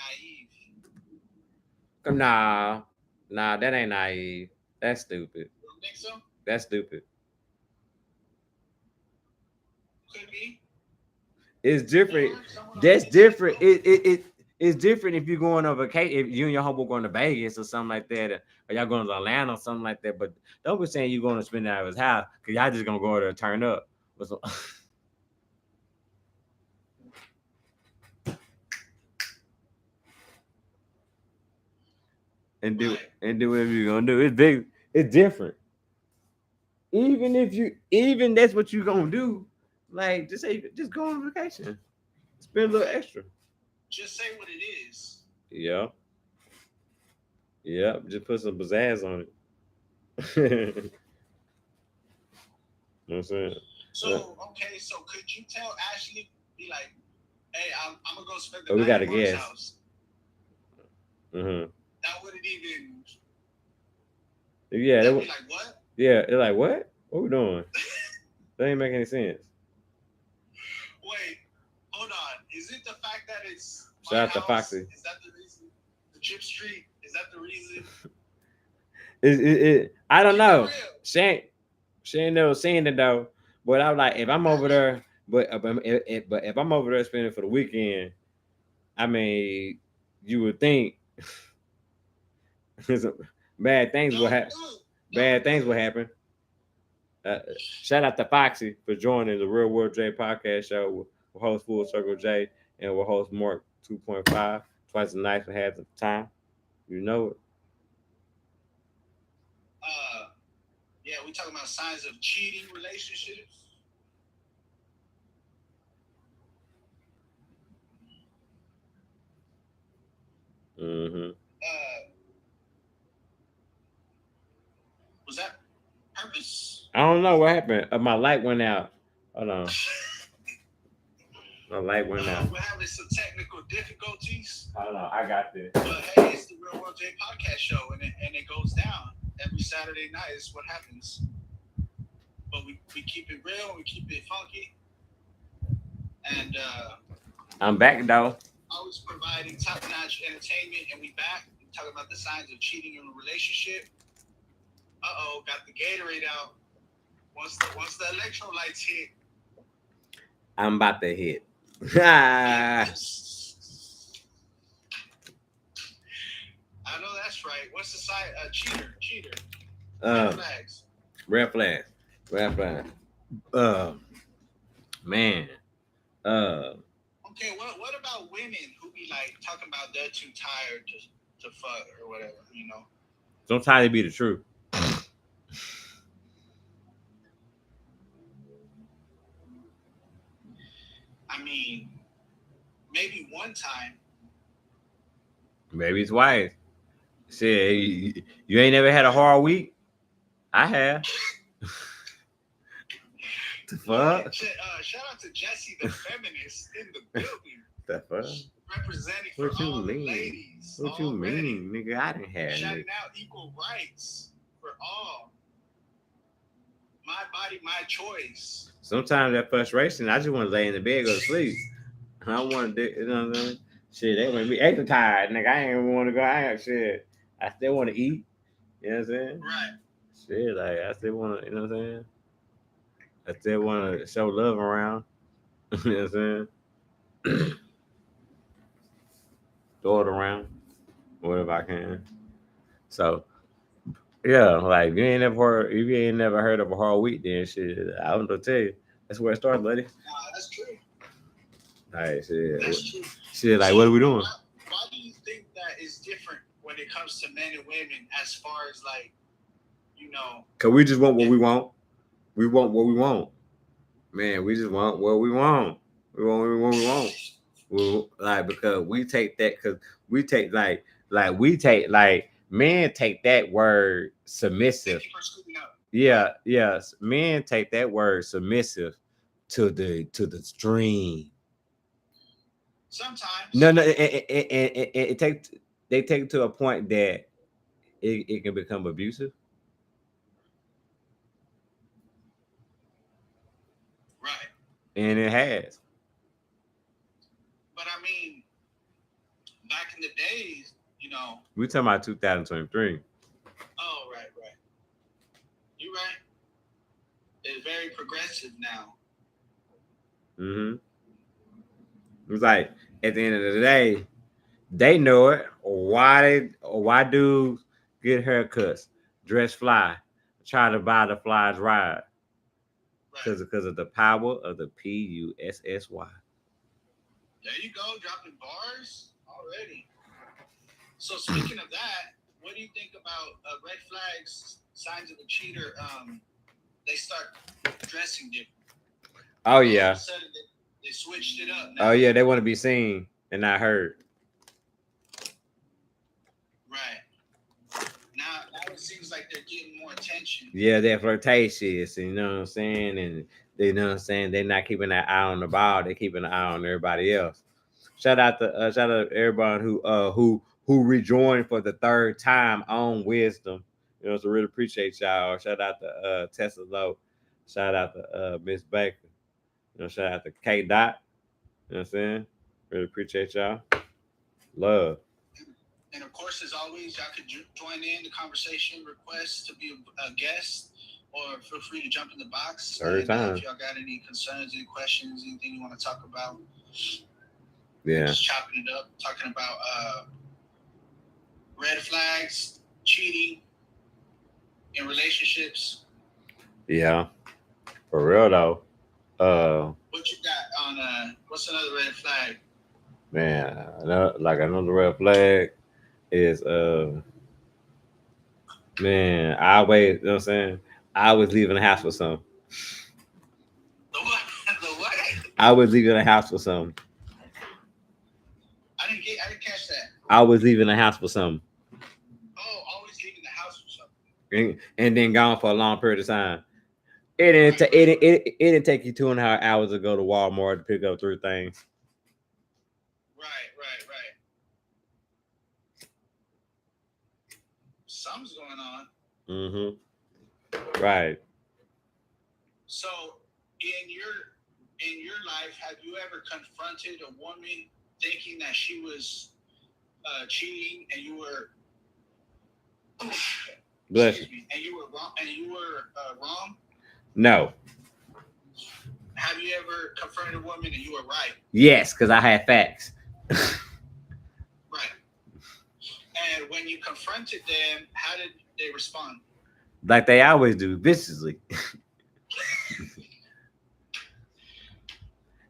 naive. Nah, that ain't naive. That's stupid. You don't think so? That's stupid. Could be. It's different. That's different. It's different if you're going on vacation, if you and your homeboy going to Vegas or something like that, or y'all going to Atlanta or something like that. But don't be saying you're going to spend it at his house because y'all just gonna go there and turn up. and do whatever you're gonna do. It's big. It's different. Even that's what you're gonna do. Like just go on vacation, spend a little extra. Just say what it is. Yeah. Yep, just put some pizzazz on it. You know what I'm saying? So, okay, so could you tell Ashley, be like, hey, I'm going to go spend the we night got at a Mark's guess. house. Mm-hmm. That wouldn't even. Yeah, They'd they, be like, what? yeah, they're like, what? What we doing? That ain't making any sense. Wait, hold on. Is it the fact that it's Shout my out to house? Foxy. Is that the reason? The Chip Street? Is that the reason? I don't Keep it know. real. She ain't never seen it though. But I'm like, if I'm over there, but if I'm over there spending for the weekend, I mean, you would think bad things will Don't happen. do it. Bad Don't things do will it. happen. Shout out to Foxy for joining the Real World J podcast show. We'll host Full Circle J and we'll host Mark 2.5 twice a night for half the time. You know it. Yeah, we talking about signs of cheating relationships. Mm-hmm. Was that purpose? I don't know what happened. My light went out. Hold on. My light went out. We're having some technical difficulties, Hold on. I got this. but hey, it's the Real World J podcast show, and it goes down every Saturday night. Is what happens. But we keep it real, we keep it funky, and I'm back though. always providing top-notch entertainment. And we back. We talking about the signs of cheating in a relationship. Got the Gatorade out. Once the electrolytes hit, I'm about to hit. I know that's right. What's the sign? Cheater. Flags. Red flag. Man. Okay, what about women who be like talking about they're too tired to fuck or whatever, you know? Sometimes it be the truth. I mean, maybe one time. Maybe it's wise. Shit, you ain't never had a hard week? I have. The fuck? Shout out to Jesse the feminist in the building. The fuck? Representing for What you all the mean? ladies. What you already. mean, nigga? I didn't have Shouting nigga. out equal rights for all. My body, my choice. Sometimes that frustration, I just want to lay in the bed, go to sleep. I don't want to do, you know what I'm saying? Shit, they want me extra tired, nigga. I ain't even want to go out. Shit, I still want to eat. You know what I'm saying? Right. Shit, like I still want to, you know what I'm saying? I still want to show love around. You know what I'm saying? Throw it around, whatever I can. So, yeah, like if you ain't never heard of a hard week, then shit, I don't know tell you. That's where it starts, buddy. That's true. All right, shit. That's true. Shit, like what are we doing? Why do you think that is different when it comes to men and women as far as like, you know? Cause we just want what we want. We want what we want. Man, we just want what we want. We want what we want. Like because we take that because we take like men take that word submissive. Thank you for scooping up. Yeah, yes. Men take that word submissive to the extreme. Sometimes. No, it takes they take it to a point that it can become abusive. Right. And it has. But I mean, back in the days, you know. We talking about 2023. Oh, right. You're right. It's very progressive now. Mm-hmm. It's like at the end of the day, they know it. Why dudes get haircuts, dress fly, try to buy the flies ride? Right. Because of the power of the PUSSY. There you go, dropping bars already. So speaking of that, what do you think about red flags, signs of a cheater? They start dressing different. Oh yeah. All of a sudden, they switched it up. Now. Oh yeah, they want to be seen and not heard. Right. Now it seems like they're getting more attention. Yeah, they're flirtatious, you know what I'm saying? And they know what I'm saying, they're not keeping an eye on the ball, they're keeping an eye on everybody else. Shout out to everybody who who rejoined for the third time on Wisdom. You know, so really appreciate y'all. Shout out to Tessa Lowe. Shout out to Miss Baker. You know, shout out to K Dot. You know what I'm saying? Really appreciate y'all. Love. And of course, as always, y'all could join in the conversation, request to be a guest, or feel free to jump in the box. Third time. If y'all got any concerns, any questions, anything you want to talk about, Yeah. just chopping it up, talking about red flags, cheating in relationships. Yeah. For real though. What you got on what's another red flag? Man, another red flag is man, I always, you know what I'm saying? I always leaving the house for something. The what? The what? I always leaving the house for something. I didn't catch that. I was leaving the house for something. Oh, always leaving the house for something. And then gone for a long period of time. It didn't take you 2.5 hours to go to Walmart to pick up 3 things. Right. Something's going on. Mm-hmm. Right. So, in your life, have you ever confronted a woman thinking that she was cheating, and you were Bless you. and you were wrong? Wrong? No. Have you ever confronted a woman and you were right? Yes, because I had facts. Right. And when you confronted them, how did they respond? Like they always do, viciously.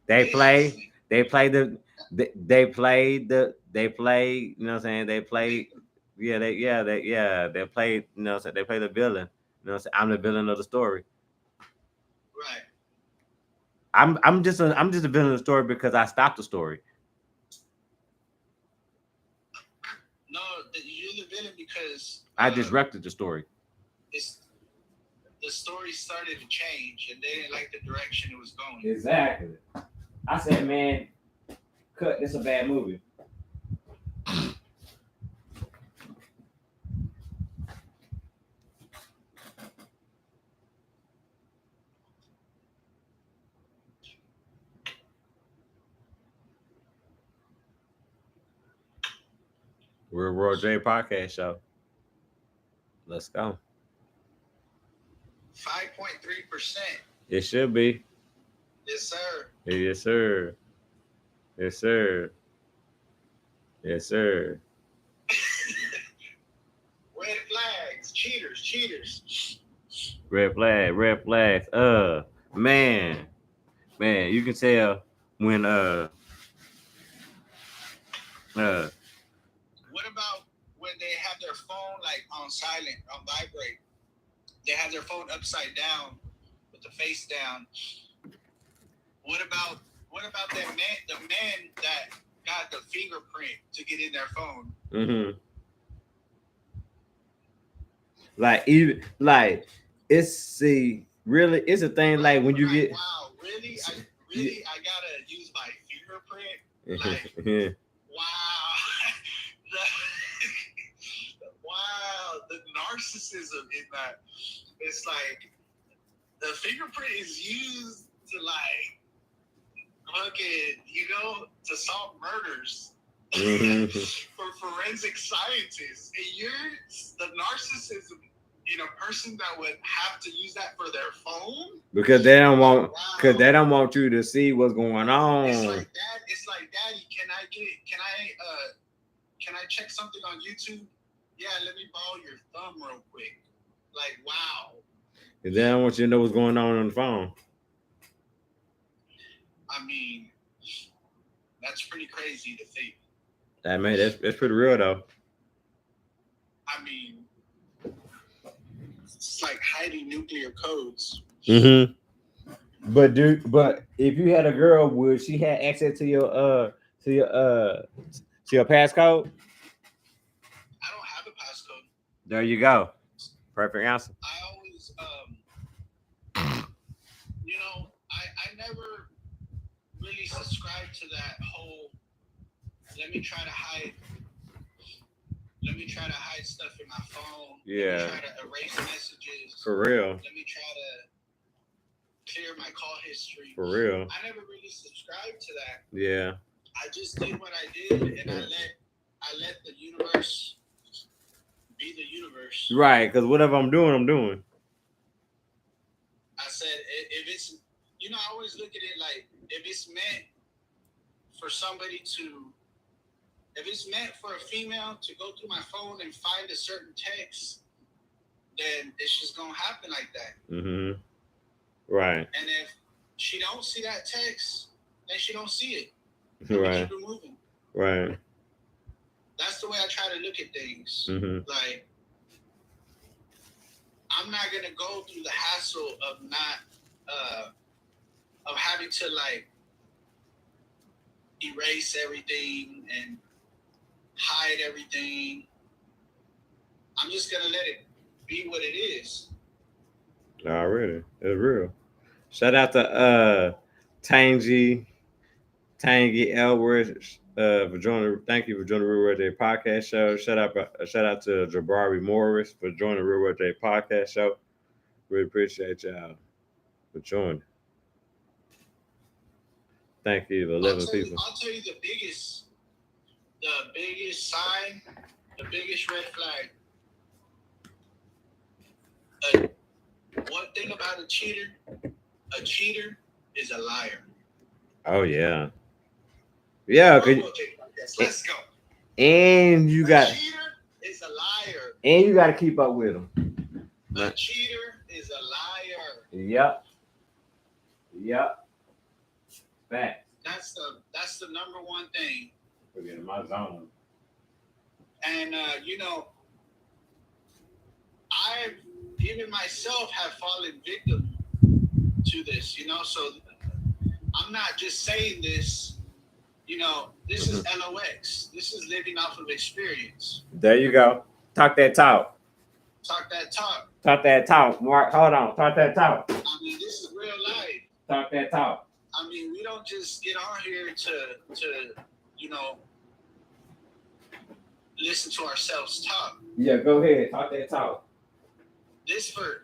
They play, you know what I'm saying? They play, they play, you know what I'm saying? They play the villain. You know what I'm saying? I'm the villain of the story. Right. I'm just a villain of the story because I stopped the story. No, you're the villain because I disrupted the story. The story started to change, and they didn't like the direction it was going. Exactly. I said, man, cut. This is a bad movie. We're a Roy J podcast show. Let's go. 5.3%. It should be. Yes, sir. Yes, sir. Yes, sir. Yes, sir. Red flags, cheaters. Red flags. Man, you can tell when What about when they have their phone like on silent, on vibrate? They have their phone upside down with the face down. What about that man? The man that got the fingerprint to get in their phone. Mm-hmm. Like it's really it's a thing like when you get wow, really I gotta use my fingerprint. Like wow. Wow, the narcissism in that. It's like the fingerprint is used to like fucking, to solve murders. mm-hmm. For forensic scientists. And you're the narcissism in a person that would have to use that for their phone because they don't want you to see what's going on. It's like that. It's like, Daddy, can I check something on YouTube? Yeah, let me borrow your thumb real quick. Like, wow. They don't want you to know what's going on the phone. I mean, that's pretty crazy to think. That man, that's pretty real though. I mean, it's like hiding nuclear codes. Mm-hmm. But if you had a girl, would she have access to your passcode? I don't have a passcode. There you go. Perfect answer. I always, I never really subscribed to that whole, let me try to hide Let me try to hide stuff in my phone. Yeah. Let me try to erase messages. For real. Let me try to clear my call history. For real. I never really subscribed to that. Yeah. I just did what I did, and I let the universe be the universe. Right, because whatever I'm doing, I'm doing. I said, if it's, I always look at it like, if it's meant for somebody to, if it's meant for a female to go through my phone and find a certain text, then it's just gonna happen like that. Mm-hmm. Right. And if she don't see that text, then she don't see it. Right. Keep it moving. Right. That's the way I try to look at things. Mm-hmm. Like, I'm not gonna go through the hassle of not of having to like erase everything and hide everything. I'm just gonna let it be what it is. Already. It's real. Shout out to Tangy Edwards for joining. Thank you for joining the Real World Day podcast show. Shout out to Jabari Morris for joining the Real World Day podcast show. Really appreciate y'all for joining. Thank you, 11 people. I'll tell you the biggest sign, the biggest red flag. One thing about a cheater is a liar. Oh yeah. Yeah, let's go. And you got a cheater is a liar. And you got to keep up with them. A cheater is a liar. Yep. Fact. That's the number one thing. Forgetting my zone. And I've even myself have fallen victim to this, so I'm not just saying this, this is LOX. This is living off of experience. There you go. Talk that talk. Talk that talk. Talk that talk. Mark, hold on. Talk that talk. I mean, this is real life. Talk that talk. I mean, we don't just get on here to listen to ourselves talk. Yeah, go ahead. Talk that talk. This for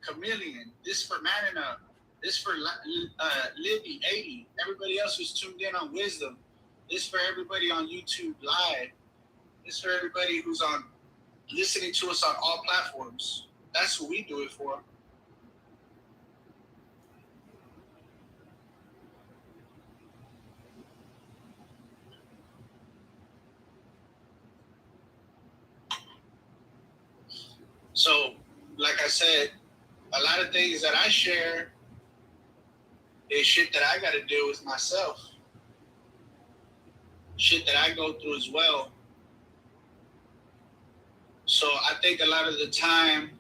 Chameleon. This for Man Up. This for Libby 80. Everybody else who's tuned in on Wisdom. This for everybody on YouTube Live. This for everybody who's listening to us on all platforms. That's what we do it for. So, like I said, a lot of things that I share is shit that I got to deal with myself. Shit that I go through as well. So I think a lot of the time,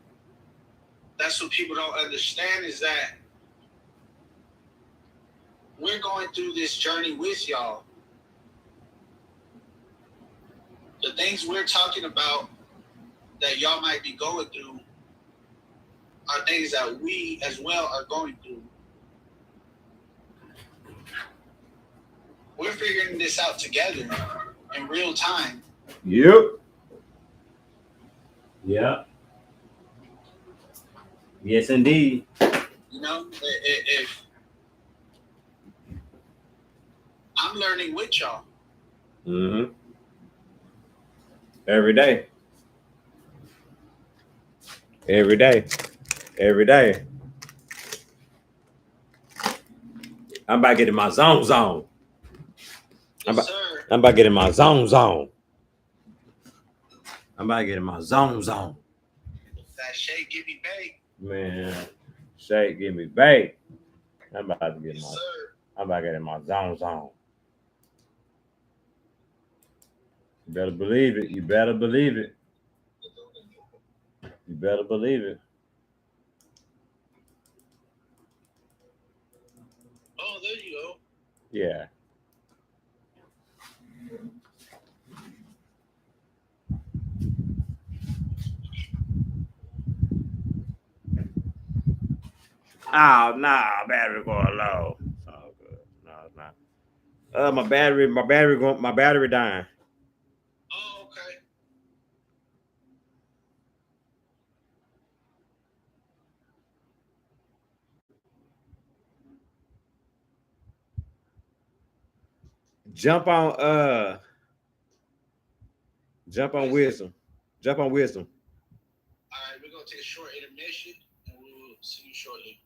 that's what people don't understand is that we're going through this journey with y'all. The things we're talking about that y'all might be going through are things that we as well are going through. We're figuring this out together in real time. Yep. Yes, indeed. If I'm learning with y'all. Mm-hmm. Every day. I'm about to get in my zone. I'm about to get in my zone. That shake give me bake. Man, shake give me bake. I'm about to get in my zone. You better believe it. Oh, there you go. Yeah. Oh, nah, battery going low. Oh, good. No, it's not. My battery dying. Oh, okay. Jump on wisdom. Jump on wisdom. All right, we're gonna take a short intermission, and we will see you shortly.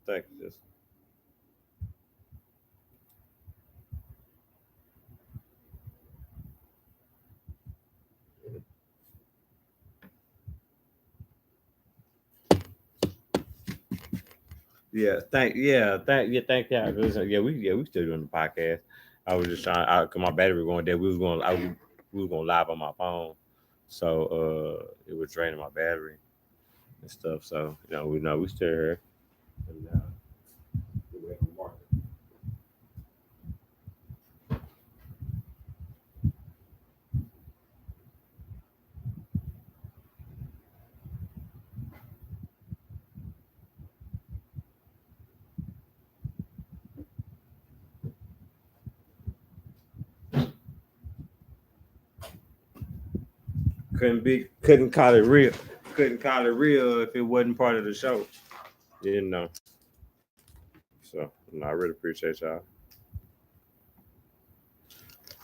Thank you. Thank you. We still doing the podcast. I was just trying. Cause my battery going dead. We was going live on my phone, so it was draining my battery and stuff. So we know we still here. And, we're waiting on Mark. Couldn't call it real. Couldn't call it real if it wasn't part of the show. So I really appreciate y'all.